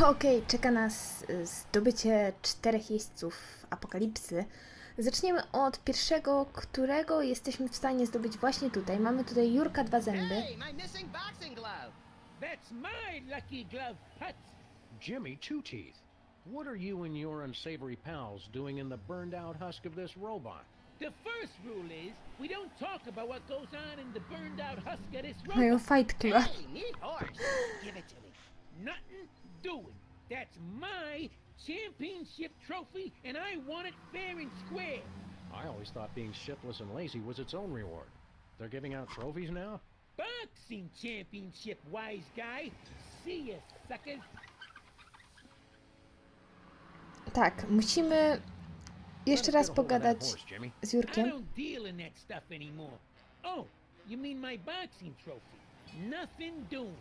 Okej, czeka nas zdobycie 4 jeźdźców apokalipsy. Zaczniemy od pierwszego, którego jesteśmy w stanie zdobyć właśnie tutaj. Mamy tutaj Jurka 2 zęby. Hey, my missing boxing glove. That's my lucky glove, Putz. Jimmy Two Teeth, what are you and your unsavory pals doing in the burned out husk of this robot? The first rule is we don't talk about what goes on in the burned out husk of this Mają robot. fight club. Hey, neat horse. Give it to me. Nothing doing. That's my championship trophy, and I want it fair and square. I always thought being shiftless and lazy was its own reward. They're giving out trophies now? Boxing championship, wise guy. See ya, suckers. Tak, musimy jeszcze raz pogadać z I Jurkiem. don't deal in that stuff anymore. Oh, you mean my boxing trophy? Nothing doing.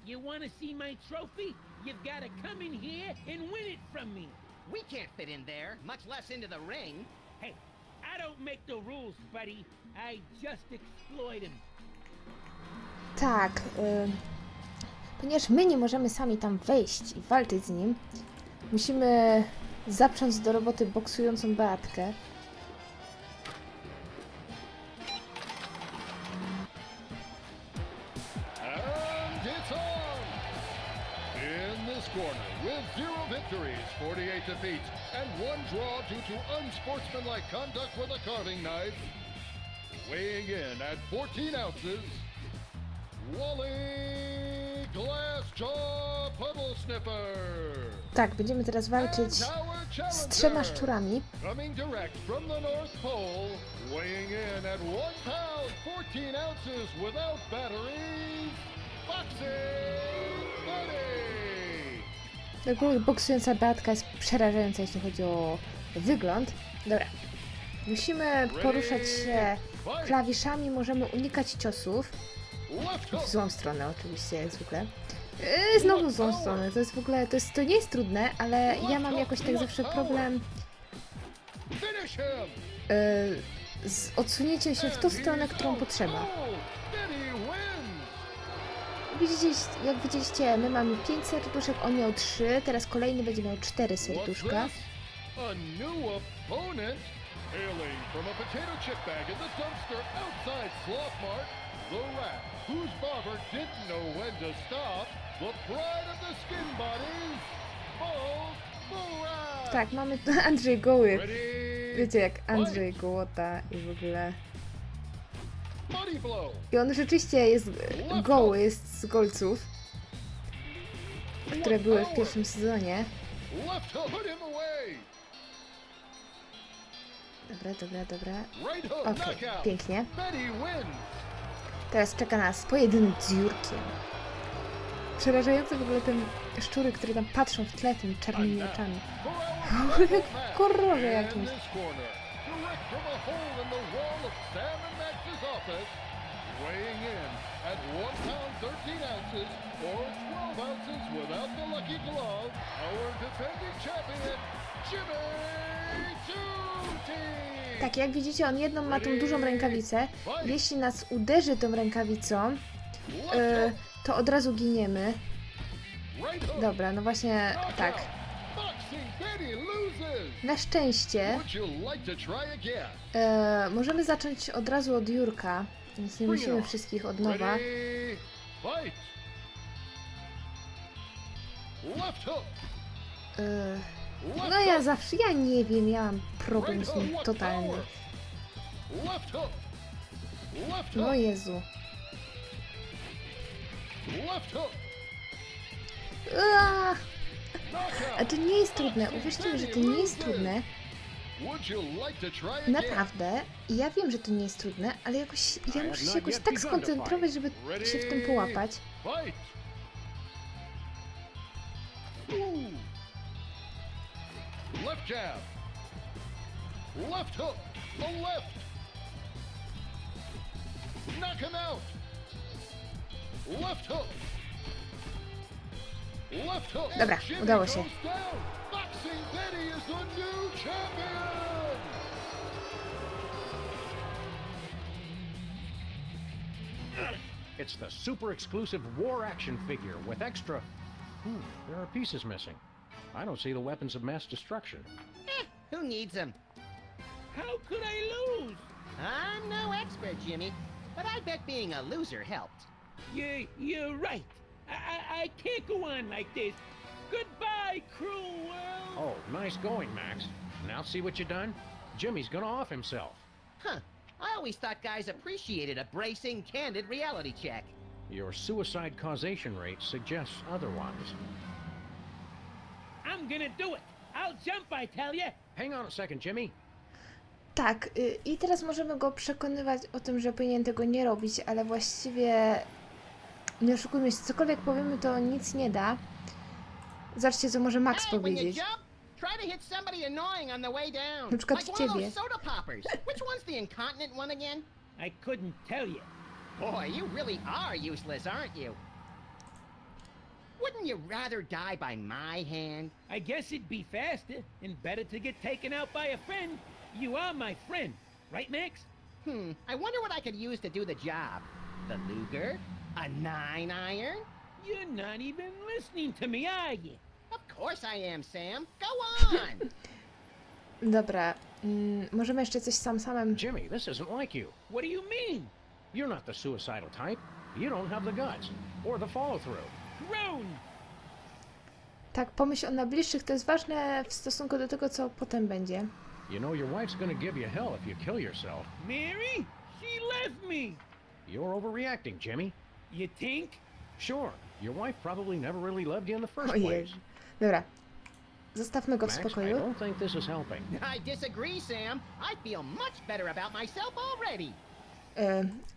You want to see my trophy? You've got to come in here and win it from me. We can't fit in there, much less into the ring. Hey, I don't make the rules, buddy. I just exploit them. Tak, ponieważ my nie możemy sami tam wejść i walczyć z nim, musimy zaprząc do roboty boksującą Beatkę. And it's on! In this corner, with 0 victories, 48 defeats, and 1 draw due to unsportsmanlike conduct with a carving knife, weighing in at 14 ounces, Wally Glassjaw Puddle Sniffer! Tak, będziemy teraz walczyć z 3 szczurami. Coming direct from the North Pole, weighing in at 1 pound, 14 ounces without batteries, Boxing Buddy! Ogólnie boksująca Beatka jest przerażająca, jeśli chodzi o wygląd. Dobra. Musimy poruszać się klawiszami, możemy unikać ciosów. W złą stronę oczywiście, jak zwykle. Znowu w złą stronę, to jest w ogóle, to nie jest trudne, ale ja mam jakoś tak zawsze problem z odsunięciem się w tą stronę, którą potrzeba. Widzicie, jak widzieliście, my mamy 5 serduszek, on miał 3, teraz kolejny będzie miał 4 serduszka. Hailing from a potato chip bag in the dumpster outside Sloth Mart, the rat, whose barber didn't know when to stop, the pride of the skin bodies, Bull Rat! Tak, mamy tu Andrzej Goły. Ready? Wiecie, jak Andrzej Gołota i w ogóle. Body blow! I on rzeczywiście jest goły, jest z golców, które były w pierwszym sezonie. Left hook, put him away! Dobra. Right hook, Okej, knockout! pięknie. Betty wins! Teraz czeka nas pojedynek z Jurkiem. Przerażające w ogóle te szczury, które tam patrzą w tle tymi czarnymi oczami. Jak w horrorze jakimś. In this corner, direct from a hole in the wall of Sam and Max's office, weighing in at 1 pound 13 ounces or 12 ounces without the lucky glove, our defending champion, Jimmy Two Teeth! Tak, jak widzicie, on jedną ma tą dużą rękawicę. Jeśli nas uderzy tą rękawicą, to od razu giniemy. Right hook, Dobra, no właśnie tak. Boxing Betty loses! Na szczęście Would you like to try again? możemy zacząć od razu od Jurka, więc nie musimy wszystkich od nowa. Ready, fight! Left hook! No ja nie wiem, ja mam problem z nim totalny. Left hook! Left No hook! Jezu. Left hook! A Knockout! to nie jest trudne, uwierzcie mi, że to nie jest trudne. Would you like to try again? Naprawdę. I ja wiem, że to nie jest trudne, ale jakoś ja muszę się jakoś tak skoncentrować, żeby się w tym połapać. Fight! Ooh. Left jab! Left hook! The left! Knock him out! Left hook! Left hook! Dobra, Jimmy udało się. goes down. Boxing Betty is the new champion! It's the super exclusive war action figure with extra There are pieces missing. I don't see the weapons of mass destruction. Who needs them? How could I lose? I'm no expert, Jimmy, but I bet being a loser helped. You're right. I can't go on like this. Goodbye, cruel world. Oh, nice going, Max. Now see what you done? Jimmy's gonna off himself. Huh. I always thought guys appreciated a bracing, candid reality check. Your suicide causation rate suggests otherwise. I'm gonna do it. I'll jump, I tell ya. Hang on a second, Jimmy. Tak, i teraz możemy go przekonywać o tym, że powinien tego nie robić, ale właściwie nie oszukujmy się, cokolwiek powiemy, to nic nie da. Zobaczcie, co może Max Hey, when you powiedzieć. jump, try to hit somebody annoying on the way down. Na przykład Like one of ciebie. those soda poppers. Which one's the incontinent one again? I couldn't tell you. Boy, you really are useless, aren't you? Wouldn't you rather die by my hand? I guess it'd be faster and better to get taken out by a friend. You are my friend, right, Max? I wonder what I could use to do the job. The Luger? A 9-iron? You're not even listening to me, are you? Of course I am, Sam. Go on! Dobra, możemy jeszcze coś samym. Jimmy, this isn't like you. What do you mean? You're not the suicidal type. You don't have the guts. Or the follow-through. Grown! Tak, pomyśl o najbliższych, to jest ważne w stosunku do tego, co potem będzie. You know your wife's gonna give you hell if you kill yourself. Mary? She left me! You're overreacting, Jimmy. You think? Sure, your wife probably never really loved you in the first Ojej. place. Dobra, zostawmy go w Max, I spokoju. don't think this is helping. I disagree, Sam. I feel much better about myself already.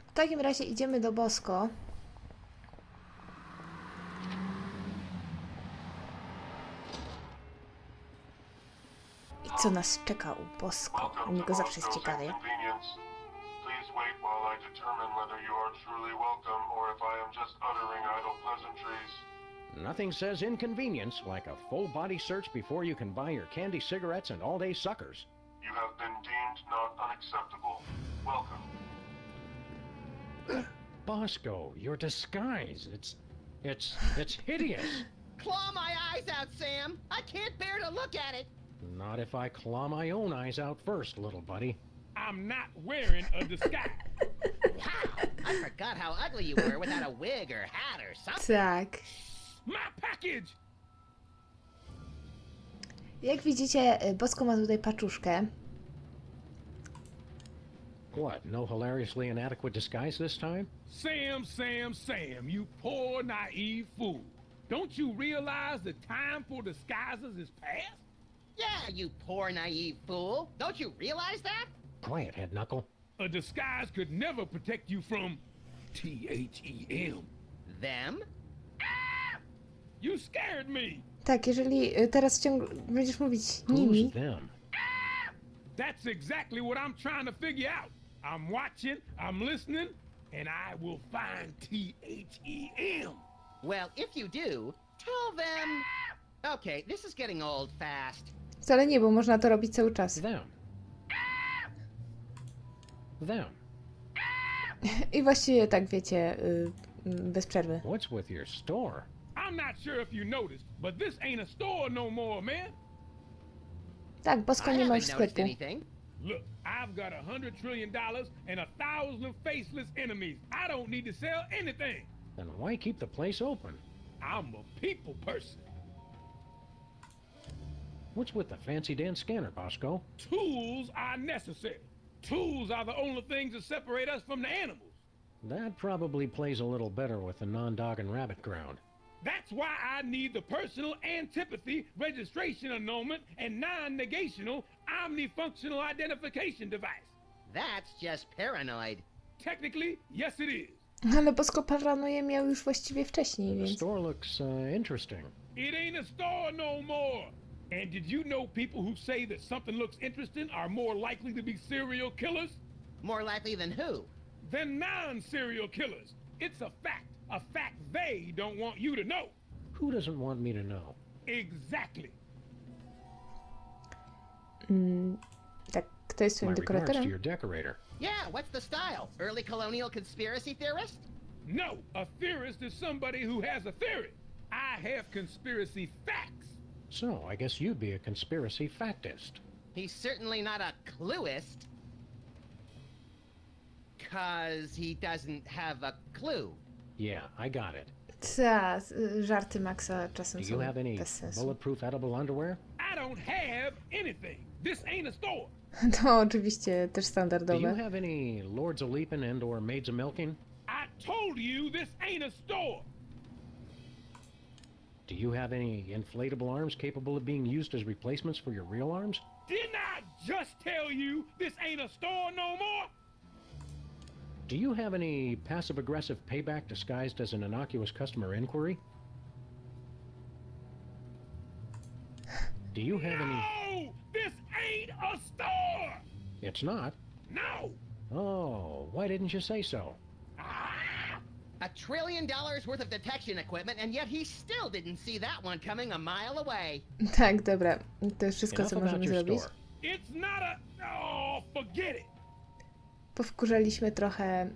W takim razie idziemy do Bosko. I co nas czeka u Bosko? U niego zawsze jest ciekawie. Inconvenience. Please wait while I determine whether you are truly welcome or if I am just uttering idle pleasantries. Nothing says inconvenience like a full body search before you can buy your candy cigarettes and all-day suckers. You have been deemed not unacceptable. Welcome. Bosco, your disguise. It's hideous. Claw my eyes out, Sam. I can't bear to look at it. Not if I claw my own eyes out first, little buddy. I'm not wearing a disguise. Wow, I forgot how ugly you were without a wig or hat or something. Tak. My package! Jak widzicie, Bosko ma tutaj paczuszkę. What, no hilariously inadequate disguise this time? Sam, you poor naive fool. Don't you realize the time for disguises is past? Yeah, you poor naive fool. Don't you realize that? Quiet, head knuckle. A disguise could never protect you from THEM. Them? You scared me. Tak, jeżeli teraz będziesz mówić Who's nimi, them? That's exactly what I'm trying to figure out. I'm watching, I'm listening, and I will find THEM. Well, if you do, tell them... Okay, this is getting old fast. wcale nie, bo można to robić cały czas. Them. Them. I właściwie tak, wiecie, bez przerwy. What's with your store? I'm not sure if you noticed, but this ain't a store no more, man. Tak, Bosko I nie ma już haven't noticed sklepu. anything. Look, I've got $100 trillion and 1,000 faceless enemies. I don't need to sell anything. Then why keep the place open? I'm a people person. What's with the fancy dance scanner, Bosco? Tools are necessary. Tools are the only things that separate us from the animals. That probably plays a little better with the non-dog and rabbit ground. That's why I need the personal antipathy registration annulment and non-negational omnifunctional identification device. That's just paranoid. Technically, yes it is. Ale Bosko paranoję miał już właściwie wcześniej, The więc... store looks interesting. It ain't a store no more. And did you know people who say that something looks interesting are more likely to be serial killers More likely than who? than non-serial killers? It's a fact they don't want you to know. Who doesn't want me to know? Exactly. Tak, kto jest My twoim regards to dekoratorem? your decorator. Yeah, what's the style? Early colonial conspiracy theorist? No, a theorist is somebody who has a theory. I have conspiracy facts. So, I guess you'd be a conspiracy factist. He's certainly not a clueist. 'Cause he doesn't have a clue. Yeah, I got it. Ta, żarty Maxa czasem Do są you have any bez sensu. bulletproof edible underwear? I don't have anything. This ain't a store. To oczywiście też Do you standardowe. have any Lords of Leaping and or Maids of Milking? I told you this ain't a store. Do you have any inflatable arms capable of being used as replacements for your real arms? Didn't I just tell you this ain't a store no more? Do you have any passive-aggressive payback disguised as an innocuous customer inquiry? Do you have any... No! This ain't a store! It's not? No! Oh, why didn't you say so? $1 trillion worth of detection equipment, and yet he still didn't see that one coming a mile away. Tak, dobra. To jest wszystko, co Enough about możemy your zrobić. store. It's not a... Oh, forget it! Powkurzaliśmy trochę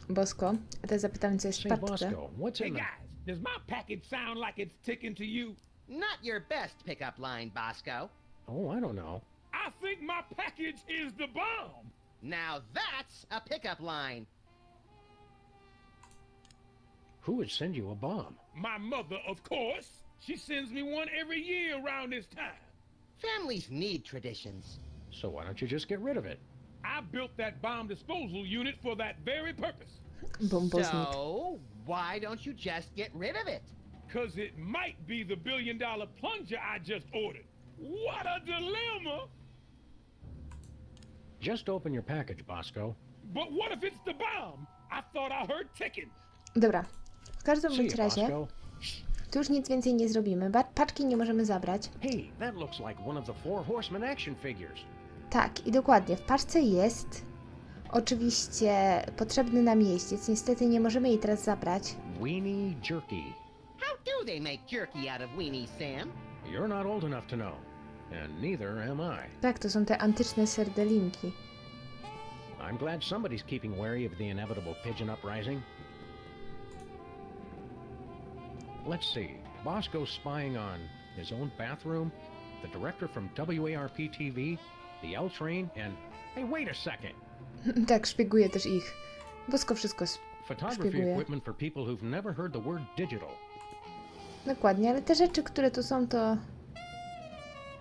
Bosko. A teraz zapytamy, co jest w Say, paczce. Bosco, what's Hey in the... guys, does my package sound like it's ticking to you? Not your best pickup line, Bosco. Oh, I don't know. I think my package is the bomb. Now that's a pickup line. Who would send you a bomb? My mother, of course. She sends me one every year around this time. Families need traditions. So why don't you just get rid of it? I built that bomb disposal unit for that very purpose. Bomboznik. So, why don't you just get rid of it? Cause it might be the $1 billion plunger I just ordered. What a dilemma! Just open your package, Bosco. But what if it's the bomb? I thought I heard ticking. Dobra. W każdym See bądź you, razie, Bosco. tu już nic więcej nie zrobimy. Paczki nie możemy zabrać. Hey, that looks like one of the Four Horsemen action figures. Tak, i dokładnie. W paczce jest oczywiście potrzebny nam jeździec. Niestety nie możemy jej teraz zabrać. Weenie Jerky. How do they make jerky out of weenies, Sam? You're not old enough to know. And neither am I. Tak, to są te antyczne serdelinki. I'm glad somebody's keeping wary of the inevitable pigeon uprising. Let's see. Bosco's spying on his own bathroom, the director from WARP-TV, the L Train, and... Hey, wait a second! Tak, szpieguje też ich. Bosko wszystko Photography szpieguje. equipment for people who've never heard the word digital. Dokładnie, ale te rzeczy, które tu są, to...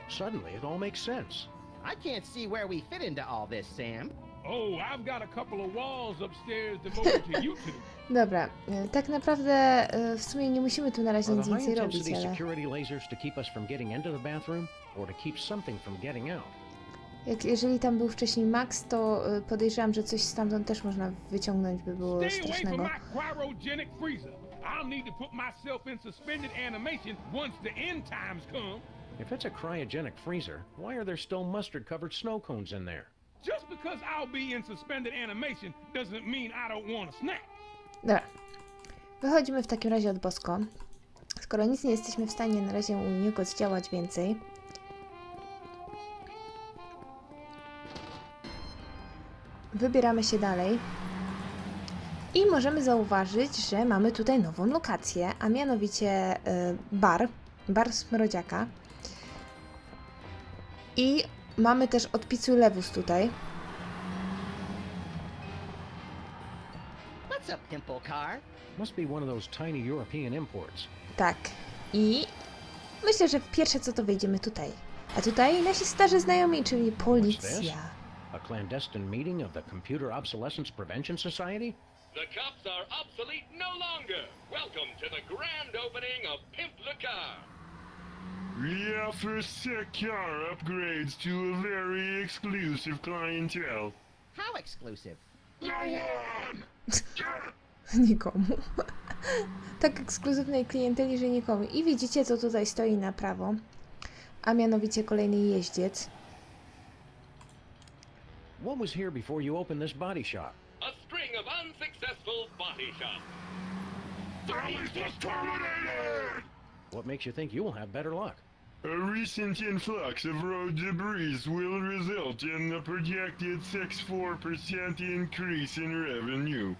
Suddenly, it all makes sense. I can't see where we fit into all this, Sam. Oh, I've got a couple of walls upstairs devoted to you two. Dobra, tak naprawdę w sumie nie musimy tu na razie Are nic the więcej robić, high-intensity ale security lasers to keep us from getting into the bathroom, or to keep something from getting out? jeżeli tam był wcześniej Max, to podejrzewam, że coś stamtąd też można wyciągnąć, by było Stay away from strasznego. my cryogenic freezer. I'll need to put myself in suspended animation once the end times come. If it's a cryogenic freezer, why are there still mustard-covered snow cones in there? Just because I'll be in suspended animation doesn't mean I don't want a snack. Dobra, wychodzimy w takim razie od Bosko. Skoro nic nie jesteśmy w stanie na razie u niego zdziałać więcej, wybieramy się dalej i możemy zauważyć, że mamy tutaj nową lokację, a mianowicie bar Smrodziaka. I mamy też od Pizzu Lewus tutaj. What's a pimple car? Must be one of those tiny European imports. Tak. I myślę, że pierwsze co to wejdziemy tutaj. A tutaj nasi starzy znajomi, czyli policja. A clandestine meeting of the Computer Obsolescence Prevention Society? The cops are obsolete no longer. Welcome to the grand opening of Pimp the Car. We offer sick car upgrades to a very exclusive clientele. How exclusive? Nikomu. Tak ekskluzywnej klienteli, że nikomu. I widzicie, co tutaj stoi na prawo. A mianowicie kolejny jeździec. What was here before you opened this body shop? A string of unsuccessful body shops. What makes you think you'll have better luck? A recent influx of road debris will result in the projected 64% increase in revenue.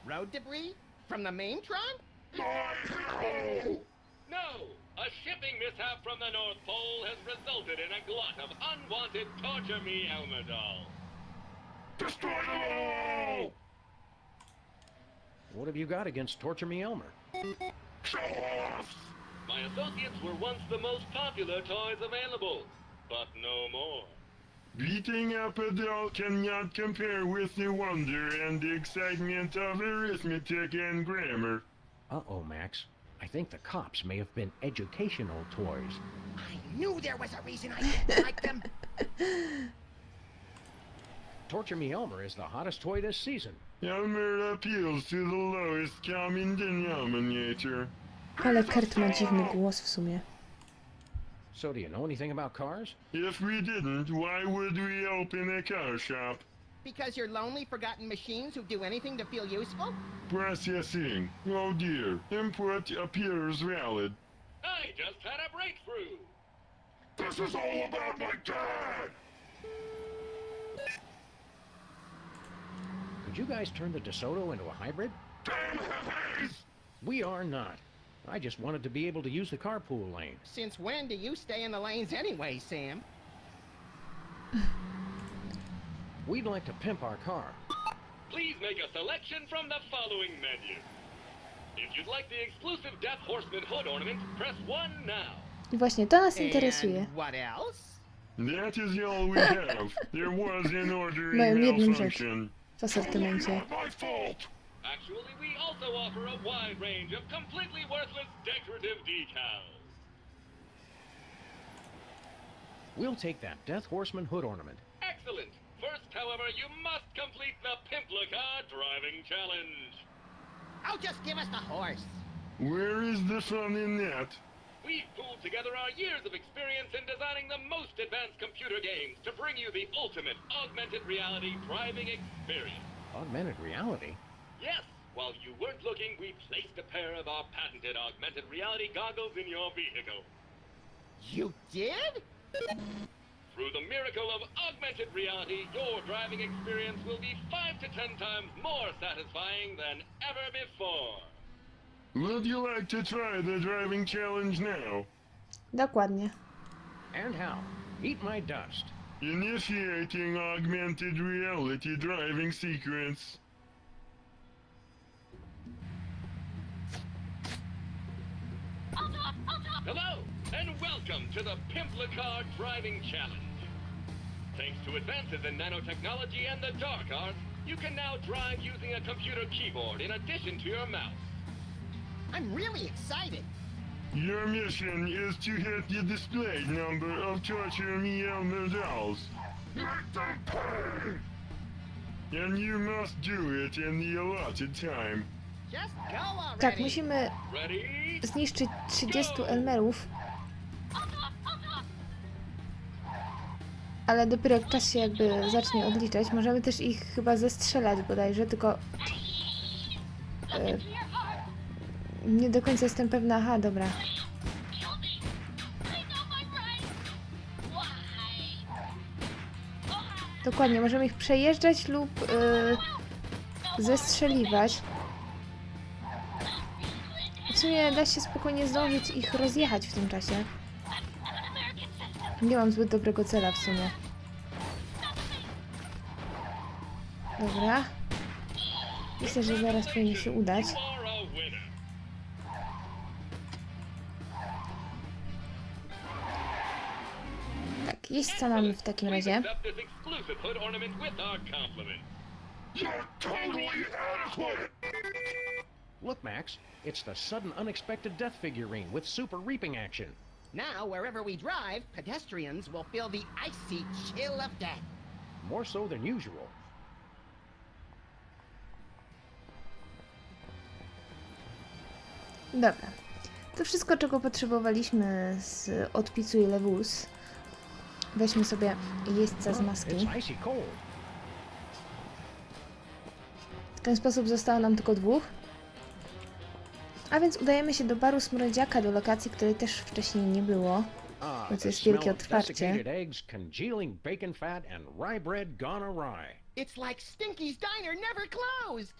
Road debris? From the main trunk? No! A shipping mishap from the North Pole has resulted in a glut of unwanted Torture Me Elmer dolls. Destroy them all! What have you got against Torture Me Elmer? Show off! My associates were once the most popular toys available, but no more. Beating up a doll cannot compare with the wonder and the excitement of arithmetic and grammar. Uh-oh, Max. I think the cops may have been educational toys. I knew there was a reason I didn't like them. Torture Me Elmer is the hottest toy this season. Elmer appeals to the lowest common denominator. Ale Kurt ma dziwny głos w sumie. So do you know anything about cars? If we didn't, why would we open a car shop? Because you're lonely, forgotten machines who do anything to feel useful? Processing. Oh dear. Input appears valid. I just had a breakthrough! This is all about my dad! Could you guys turn the DeSoto into a hybrid? Damn Haze! We are not. I just wanted to be able to use the carpool lane. Since when do you stay in the lanes anyway, Sam? We'd like to pimp our car. Please make a selection from the following menu. If you'd like the exclusive Death Horseman hood ornament, press 1 now. I właśnie to nas interesuje. And what else? That is all we have. There was an ordering Mają jedną rzecz malfunction. w asortymencie. Not my fault! Actually, we also offer a wide range of completely worthless decorative decals. We'll take that Death Horseman hood ornament. Excellent! First, however, you must complete the Pimplica driving challenge. Oh, just give us the horse. Where is the fun in that? We've pooled together our years of experience in designing the most advanced computer games to bring you the ultimate augmented reality driving experience. Augmented reality? Yes, while you weren't looking, we placed a pair of our patented augmented reality goggles in your vehicle. You did? Through the miracle of augmented reality, your driving experience will be 5 to 10 times more satisfying than ever before. Would you like to try the driving challenge now? Dokładnie. And how? Eat my dust. Initiating augmented reality driving sequence. Hello, and welcome to the Pimplica Driving Challenge. Thanks to advances in nanotechnology and the dark arts, you can now drive using a computer keyboard in addition to your mouse. I'm really excited. Your mission is to hit the displayed number of Torture Me Elmer dolls. Make them pay! And you must do it in the allotted time. Just go already. Tak, musimy Ready? zniszczyć 30 Elmerów. Ale dopiero jak czas się jakby zacznie odliczać, możemy też ich chyba zestrzelać bodajże, tylko... nie do końca jestem pewna. Aha, dobra. Dokładnie, możemy ich przejeżdżać lub zestrzeliwać. W sumie da się spokojnie zdążyć ich rozjechać w tym czasie. Nie mam zbyt dobrego cela w sumie. Dobra. Myślę, że zaraz powinien się udać. You are a winner. Tak, jeźdźca mamy w takim razie. Accept this exclusive hood ornament with our compliments. You're totally adequate! Look, Max. It's the sudden unexpected death figurine with super reaping action. Now, wherever we drive, pedestrians will feel the icy chill of death. More so than usual. Dobra. To wszystko, czego potrzebowaliśmy z odpisu i lewus. Weźmy sobie jeźdźca z maski. It's icy cold. W ten sposób zostało nam tylko 2. A więc udajemy się do baru Smrodziaka, do lokacji, której też wcześniej nie było. Ah, Bo to the jest smell wielkie of otwarcie. desiccated eggs, congealing bacon fat, and rye bread gone awry. It's like Stinky's Diner never closed.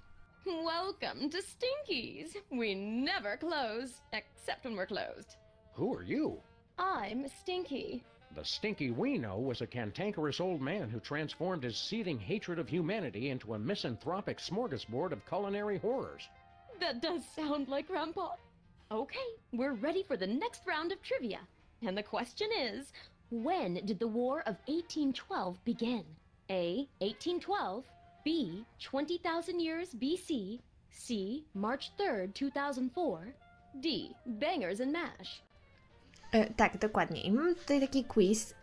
Welcome to Stinky's. We never close, except when we're closed. Who are you? I'm Stinky. The Stinky we know was a cantankerous old man who transformed his seething hatred of humanity into a misanthropic smorgasbord of culinary horrors. That does sound like Grandpa. Okay, we're ready for the next round of trivia. And the question is, when did the War of 1812 begin? A. 1812, B. 20,000 years BC, C. March 3rd, 2004, D. Bangers and Mash. Tak, dokładnie. I mamy tutaj taki quiz.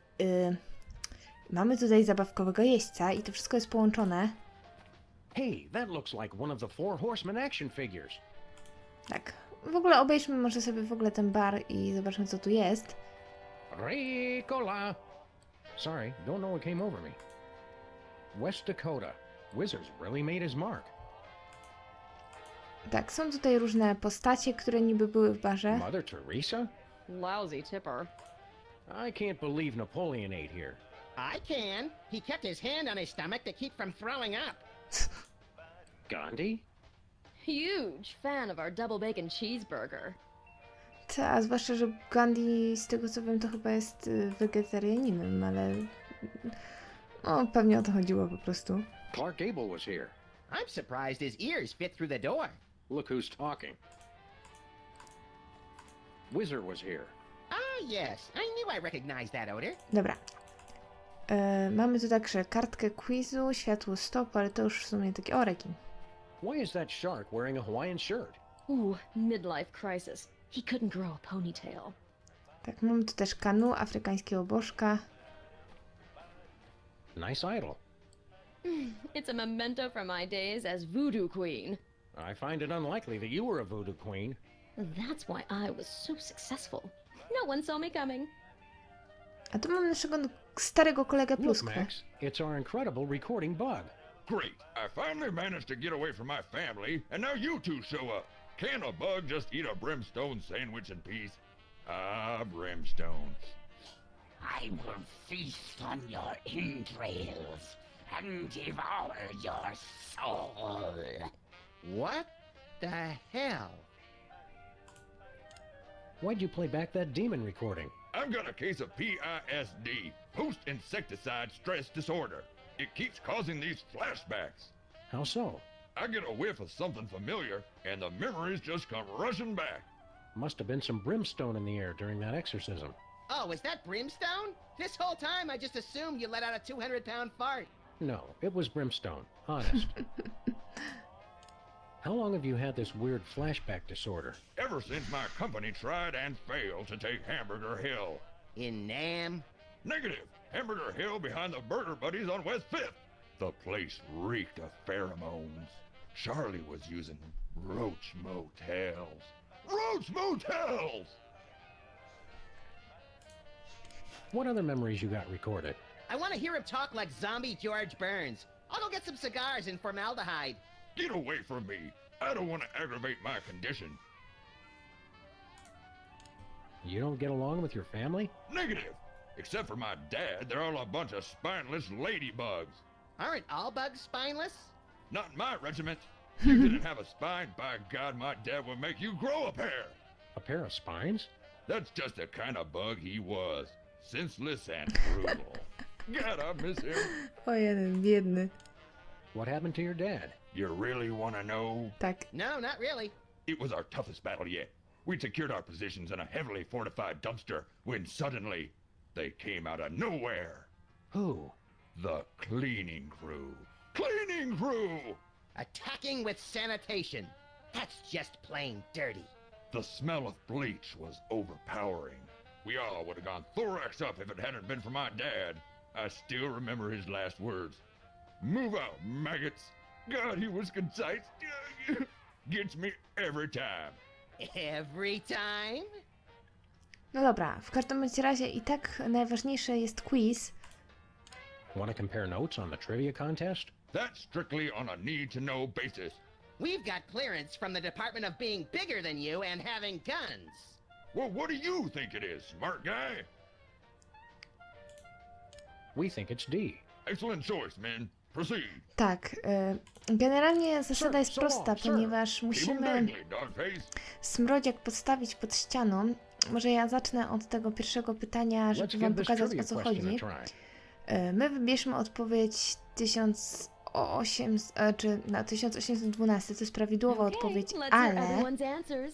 Mamy tutaj zabawkowego jeźdźca i to wszystko jest połączone. Hey, that looks like one of the Four Horsemen action figures. Tak. W ogóle obejrzmy może sobie w ogóle ten bar i zobaczmy, co tu jest. Ricola! Sorry, don't know what came over me. West Dakota. Wizards really made his mark. Tak, są tutaj różne postacie, które niby były w barze. Mother Teresa? Lousy tipper. I can't believe Napoleon ate here. I can. He kept his hand on his stomach to keep from throwing up. Gandhi? Huge fan of our double bacon cheeseburger. A zwłaszcza, że Gandhi, z tego co wiem, to chyba jest wegetarianinem, ale... O, pewnie o to chodziło po prostu. Clark Gable was here. I'm surprised his ears fit through the door. Look who's talking. Wizard was here. Ah, yes. I knew I recognized that odor. Dobra. Mamy tu także kartkę quizu, światło stop, ale to już w sumie takie oreki. Why is that shark wearing a Hawaiian shirt? Ooh, midlife crisis. He couldn't grow a ponytail. Tak, mamy tu też kanu, afrykańskiego bożka. Nice idol. It's a memento from my days as voodoo queen. I find it unlikely that you were a voodoo queen. That's why I was so successful. No one saw me coming. A tu mamy naszego starego kolegę Look, pluskwę. Max, it's our incredible recording bug. Great. I finally managed to get away from my family, and now you two show up. Can a bug just eat a brimstone sandwich in peace? Ah, brimstone. I will feast on your entrails and devour your soul. What the hell? Why'd you play back that demon recording? I've got a case of PISD, post-insecticide stress disorder. It keeps causing these flashbacks. How so? I get a whiff of something familiar, and the memories just come rushing back. Must have been some brimstone in the air during that exorcism. Oh, is that brimstone? This whole time I just assumed you let out a 200-pound fart. No, it was brimstone. Honest. How long have you had this weird flashback disorder? Ever since my company tried and failed to take Hamburger Hill. In Nam? Negative. Hamburger Hill behind the Burger Buddies on West 5th. The place reeked of pheromones. Charlie was using roach motels. Roach motels! What other memories you got recorded? I want to hear him talk like zombie George Burns. I'll go get some cigars and formaldehyde. Get away from me. I don't want to aggravate my condition. You don't get along with your family? Negative. Except for my dad, they're all a bunch of spineless ladybugs. Aren't all bugs spineless? Not in my regiment. You didn't have a spine, by God, my dad would make you grow a pair. A pair of spines? That's just the kind of bug he was. Senseless and brutal. God, I miss him. O jeden, biedny. What happened to your dad? You really want to know? Tak. No, not really. It was our toughest battle yet. We'd secured our positions in a heavily fortified dumpster when suddenly they came out of nowhere. Who? The cleaning crew. Cleaning crew! Attacking with sanitation. That's just plain dirty. The smell of bleach was overpowering. We all would have gone thorax up if it hadn't been for my dad. I still remember his last words. Move out, maggots. God, he was concise. Gets me every time. Every time? No dobra, w każdym bądź razie i tak najważniejsze jest quiz. Want to compare notes on the trivia contest? That's strictly on a need-to-know basis. We've got clearance from the Department of being bigger than you and having guns. Well, what do you think it is, smart guy? We think it's D. Excellent choice, men. Proceed. Tak, generalnie zasada jest so prosta, long, sir. ponieważ Keep 'em musimy dangling, Dogface. smrodziak postawić pod ścianą. Może ja zacznę od tego pierwszego pytania, żeby Let's wam give this pokazać, trivia o co question chodzi. a try. My wybierzmy odpowiedź 1812, to jest prawidłowa Okay, odpowiedź, let's hear ale everyone's answers.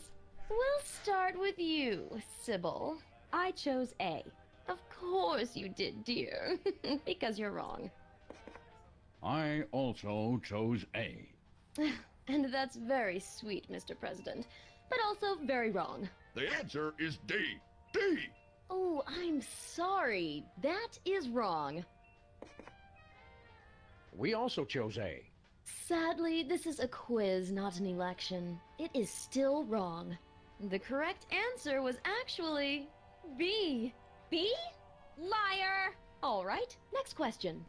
We'll start with you, Sybil. I chose A. Of course you did, dear. Because you're wrong. I also chose A. And that's very sweet, Mr. President, but also very wrong. The answer is D. D! Oh, I'm sorry. That is wrong. We also chose A. Sadly, this is a quiz, not an election. It is still wrong. The correct answer was actually B. B? Liar! All right, next question.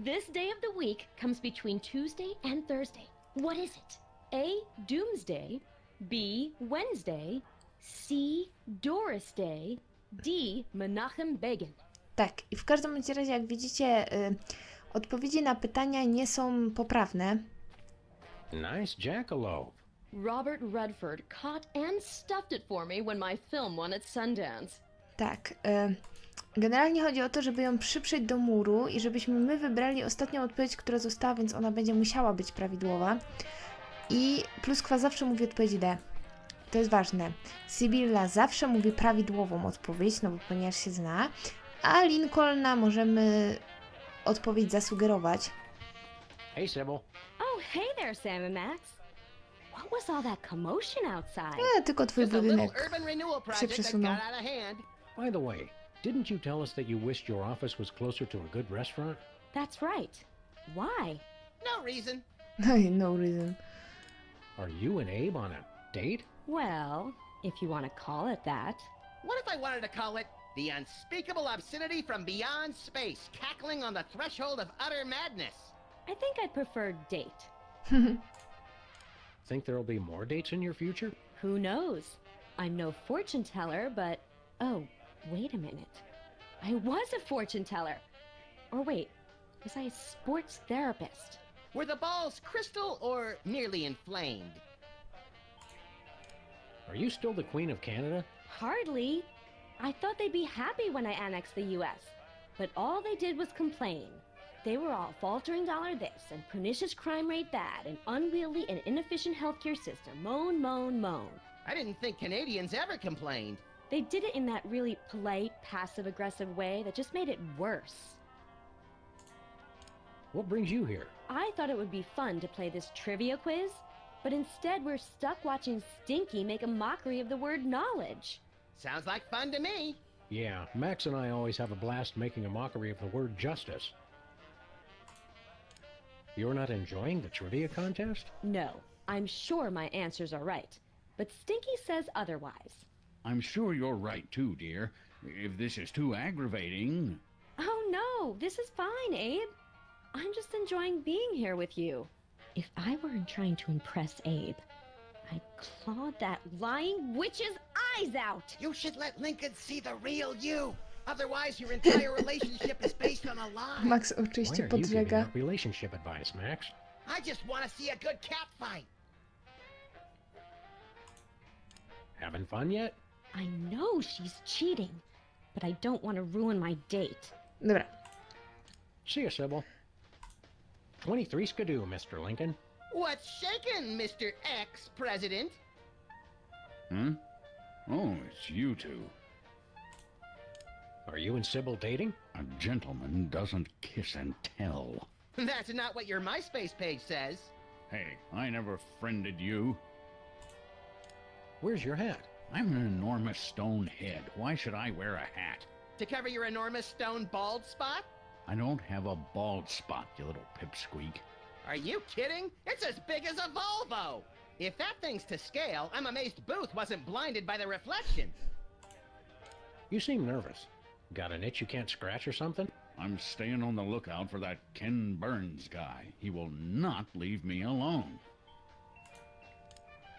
This day of the week comes between Tuesday and Thursday. What is it? A. Doomsday. B. Wednesday. C. Doris Day. D. Menachem Begin. tak. I w każdym bądź razie, jak widzicie, odpowiedzi na pytania nie są poprawne. Nice jackalope. Robert Redford caught and stuffed it for me when my film won at Sundance. Tak. Generalnie chodzi o to, żeby ją przyprzeć do muru i żebyśmy my wybrali ostatnią odpowiedź, która została, więc ona będzie musiała być prawidłowa. I pluskwa zawsze mówi odpowiedź D. To jest ważne. Sybilla zawsze mówi prawidłową odpowiedź, no bo ponieważ się zna, a Lincolna możemy odpowiedź zasugerować. Hey, Sybil. Oh, hey there, Sam and Max. What was all that commotion outside? Tylko twój Just a little budynek urban renewal się project that przesunął. got out of hand. By the way, didn't you tell us that you wished your office was closer to a good restaurant? That's right. Why? No reason. No i no reason. Are you and Abe on a date? Well, if you want to call it that. What if I wanted to call it the unspeakable obscenity from beyond space, cackling on the threshold of utter madness? I think I'd prefer date. Think there'll be more dates in your future? Who knows? I'm no fortune teller, but... Oh, wait a minute. I was a fortune teller. Or wait, was I a sports therapist? Were the balls crystal or merely inflamed? Are you still the Queen of Canada? Hardly. I thought they'd be happy when I annexed the U.S., but all they did was complain. They were all faltering dollar this, and pernicious crime rate that, and unwieldy and inefficient healthcare system. Moan, moan, moan. I didn't think Canadians ever complained. They did it in that really polite, passive-aggressive way that just made it worse. What brings you here? I thought it would be fun to play this trivia quiz, but instead we're stuck watching Stinky make a mockery of the word knowledge. Sounds like fun to me. Yeah, Max and I always have a blast making a mockery of the word justice. You're not enjoying the trivia contest? No, I'm sure my answers are right, but Stinky says otherwise. I'm sure you're right too, dear. If this is too aggravating... Oh no, this is fine, Abe. I'm just enjoying being here with you. If I weren't trying to impress Abe, I'd claw that lying witch's eyes out! You should let Lincoln see the real you. Otherwise, your entire relationship is based on a lie. Max Why oczywiście are you giving podżega. out relationship advice, Max? I just want to see a good cat fight. Having fun yet? I know she's cheating, but I don't want to ruin my date. Dobra. See you, Sybil. 23 skidoo, Mr. Lincoln. What's shaking, Mr. Ex-President? Huh? Oh, it's you two. Are you and Sybil dating? A gentleman doesn't kiss and tell. That's not what your MySpace page says. Hey, I never friended you. Where's your hat? I'm an enormous stone head. Why should I wear a hat? To cover your enormous stone bald spot? I don't have a bald spot, you little pipsqueak. Are you kidding? It's as big as a Volvo. If that thing's to scale, I'm amazed Booth wasn't blinded by the reflection. You seem nervous. Got an itch you can't scratch or something? I'm staying on the lookout for that Ken Burns guy. He will not leave me alone.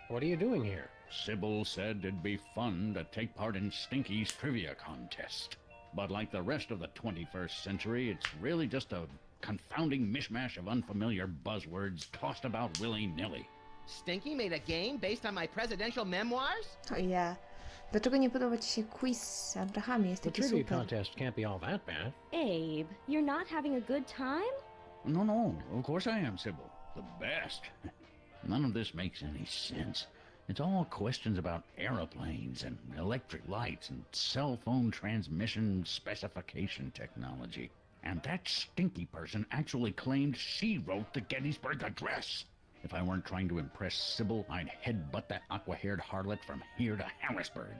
What are you doing here? Sybil said it'd be fun to take part in Stinky's trivia contest. But like the rest of the 21st century, it's really just a confounding mishmash of unfamiliar buzzwords tossed about willy-nilly. Stinky made a game based on my presidential memoirs? O ja. Dlaczego nie podoba ci się quiz z Abrahamie? Jest The taki trivia super. contest can't be all that bad. Abe, you're not having a good time? No, of course I am, Sybil. The best. None of this makes any sense. It's all questions about aeroplanes and electric lights and cell phone transmission specification technology. And that stinky person actually claimed she wrote the Gettysburg Address. If I weren't trying to impress Sybil, I'd headbutt that aqua-haired harlot from here to Harrisburg.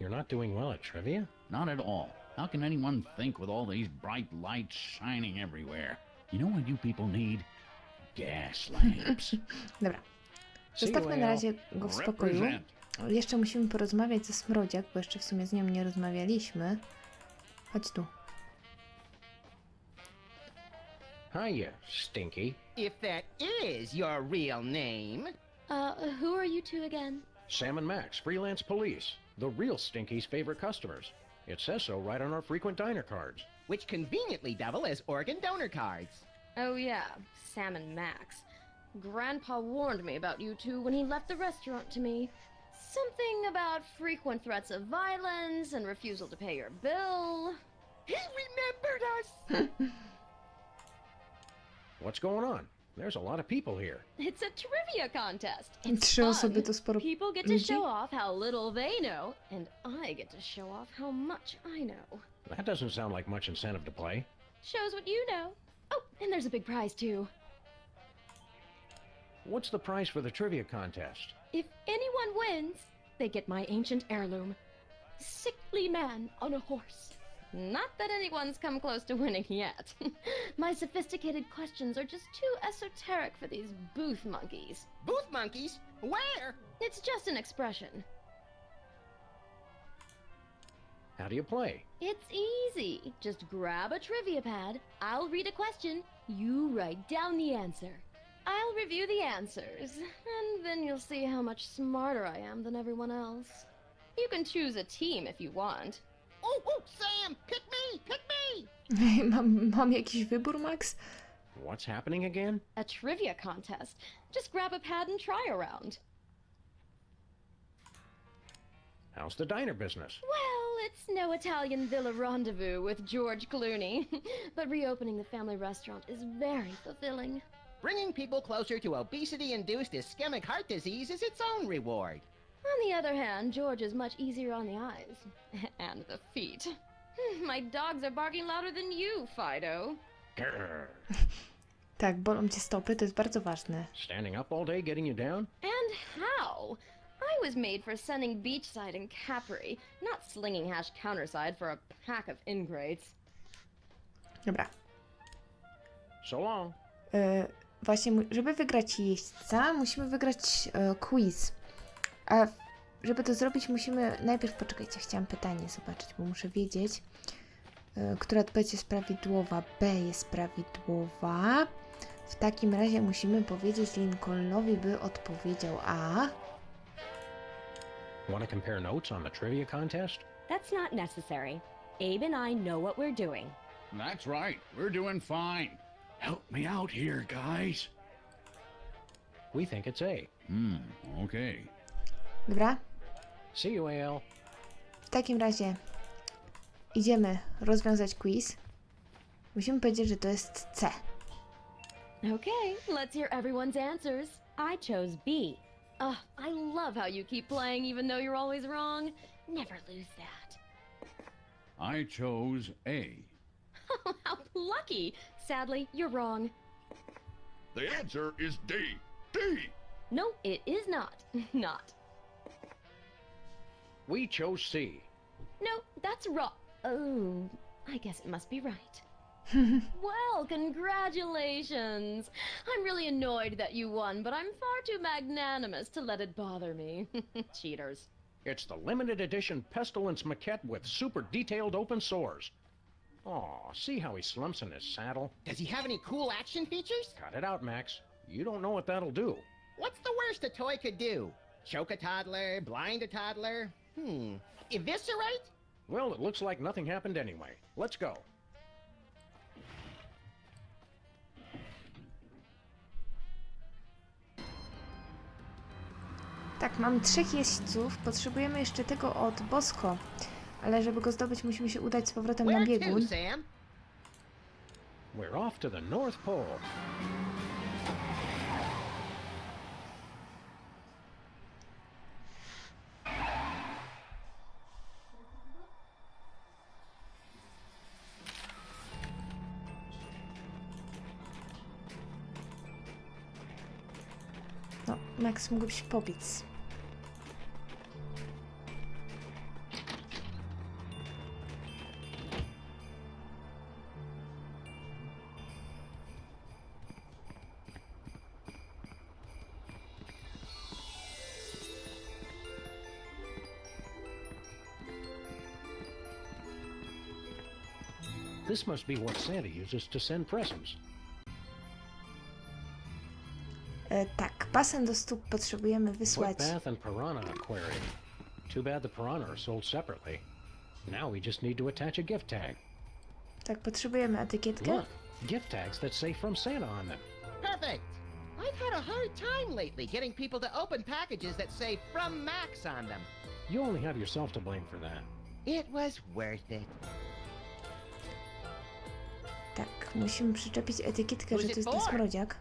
You're not doing well at trivia? Not at all. How can anyone think with all these bright lights shining everywhere? You know what you people need? Gas lamps. Dobra. Zostawmy na razie go w spokoju. Represent. Jeszcze musimy porozmawiać ze Smrodziak, bo jeszcze w sumie z nią nie rozmawialiśmy. Chodź tu. Hiya, Stinky. If that is your real name. Who are you two again? Sam and Max, freelance police. The real Stinky's favorite customers. It says so right on our frequent diner cards. Which conveniently double as organ donor cards. Oh yeah, Sam and Max. Grandpa warned me about you two when he left the restaurant to me. Something about frequent threats of violence and refusal to pay your bill. He remembered us! What's going on? There's a lot of people here. It's a trivia contest. It's Trzy osoby fun. to sporo People get to ludzi. show off how little they know, and I get to show off how much I know. That doesn't sound like much incentive to play. Shows what you know. Oh, and there's a big prize too. What's the prize for the trivia contest? If anyone wins, they get my ancient heirloom. Sickly man on a horse. Not that anyone's come close to winning yet. My sophisticated questions are just too esoteric for these booth monkeys. Booth monkeys? Where? It's just an expression. How do you play? It's easy. Just grab a trivia pad, I'll read a question, you write down the answer. I'll review the answers, and then you'll see how much smarter I am than everyone else. You can choose a team if you want. Oh, Sam! Pick me! Pick me! Mam jakiś wybór, Max? What's happening again? A trivia contest. Just grab a pad and try a round. How's the diner business? Well, it's no Italian villa rendezvous with George Clooney, but reopening the family restaurant is very fulfilling. Bringing people closer to obesity-induced ischemic heart disease is its own reward. On the other hand, George is much easier on the eyes. And the feet. My dogs are barking louder than you, Fido. Grr. Tak, bolą cię stopy, to jest bardzo ważne. Standing up all day getting you down? And how? I was made for sunning beachside in Capri, not slinging hash counterside for a pack of ingrates. Dobra. So long. Właśnie, żeby wygrać jeźdźca, musimy wygrać quiz. A żeby to zrobić, musimy... Najpierw, poczekajcie, chciałam pytanie zobaczyć, bo muszę wiedzieć, która odpowiedź jest prawidłowa. B jest prawidłowa. W takim razie musimy powiedzieć Lincolnowi, by odpowiedział A. Want to compare notes on the trivia contest? That's not necessary. Abe and I know what we're doing. That's right. We're doing fine. Help me out here, guys. We think it's A. Okay. Dobra? See you, AL. W takim razie idziemy rozwiązać quiz. Musimy powiedzieć, że to jest C. Okay, let's hear everyone's answers. I chose B. I love how you keep playing even though you're always wrong. Never lose that. I chose A. How lucky! Sadly, you're wrong. The answer is D. D! No, it is not. Not. We chose C. No, that's wrong. Oh, I guess it must be right. Well, congratulations! I'm really annoyed that you won, but I'm far too magnanimous to let it bother me. Cheaters. It's the limited edition Pestilence maquette with super detailed open sores. Aw, see how he slumps in his saddle? Does he have any cool action features? Cut it out, Max. You don't know what that'll do. What's the worst a toy could do? Choke a toddler? Blind a toddler? Eviscerate? Well, it looks like nothing happened anyway. Let's go. Tak, mamy 3 jeźdźców. Potrzebujemy jeszcze tego od Bosko. Ale żeby go zdobyć, musimy się udać z powrotem na Where to, biegun. Sam? We're off to the North Pole. No, Max mógłbyś pobiec. This must be what Santa uses to send presents. Tak, basen do stóp potrzebujemy wysłać. Footbath and piranha aquarium. Too bad the piranha are sold separately. Now we just need to attach a gift tag. Tak, potrzebujemy etykietkę. Look, gift tags that say from Santa on them. Perfect. I've had a hard time lately getting people to open packages that say from Max on them. You only have yourself to blame for that. It was worth it. Tak, musimy przyczepić etykietkę, że to jest dla smrodziak.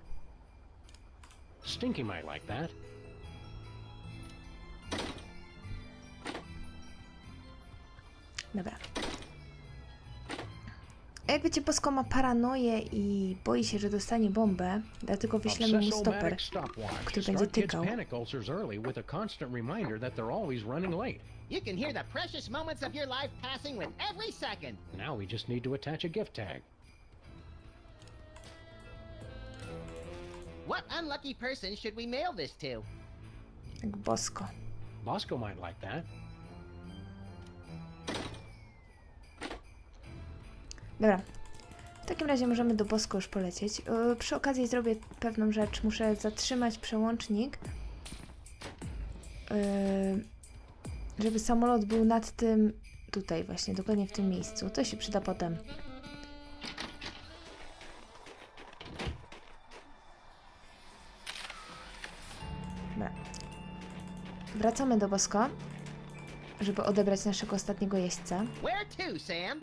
Stinky might like that. Dobra. A jak wiecie, Bosko ma paranoję i boi się, że dostanie bombę, dlatego wyślemy mu stoper, który będzie tykał. You can hear the precious moments of your life passing with every second. Now we just need to attach a gift tag. What unlucky person should we mail this to? Tak, Bosko. Bosco might like that. Dobra. W takim razie możemy do Bosko już polecieć. Przy okazji zrobię pewną rzecz. Muszę zatrzymać przełącznik, żeby samolot był nad tym, tutaj właśnie, dokładnie w tym miejscu. To się przyda potem. Dobra. Wracamy do Bosko, żeby odebrać naszego ostatniego jeźdźca. Where to, Sam?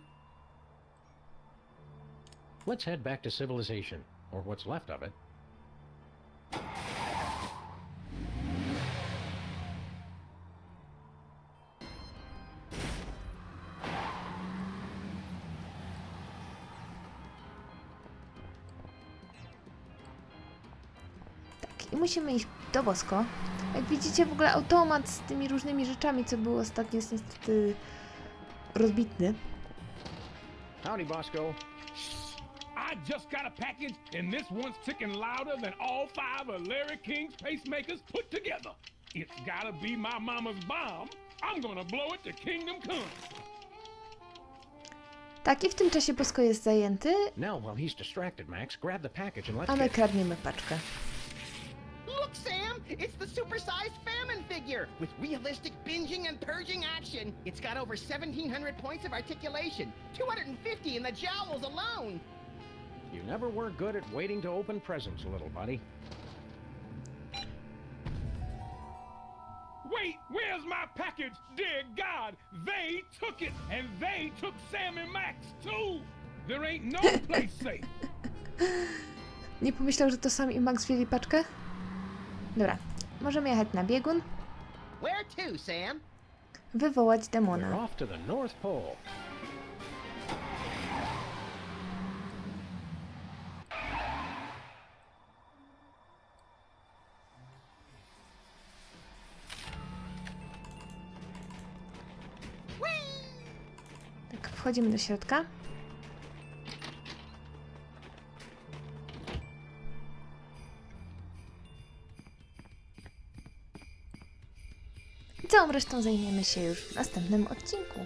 Let's head back to civilization, or what's left of it. Tak, i musimy iść do Bosko. Jak widzicie, w ogóle automat z tymi różnymi rzeczami, co był ostatnio, jest niestety rozbitny. Howdy, Bosco. I just got a package, and this one's ticking louder than all 5 of Larry King's pacemakers put together. It's gotta be my mama's bomb. I'm gonna blow it to kingdom come. Tak, i w tym czasie Bosko jest zajęty, Now, while he's distracted, Max, grab the package and let's a my get... kradniemy paczkę. Look, Sam! It's the supersized famine figure! With realistic binging and purging action! It's got over 1,700 points of articulation, 250 in the jowls alone! You never were good at waiting to open presents, little buddy. Wait, where's my package? Dear God, they took it, and they took Sam and Max too. There ain't no place safe. Nie pomyślał, że to Sam i Max wzięli paczkę? Dobra, możemy jechać na biegun, Where to, Sam? wywołać We're demona. off to the North Pole. Tak, wchodzimy do środka. Całą resztą zajmiemy się już w następnym odcinku.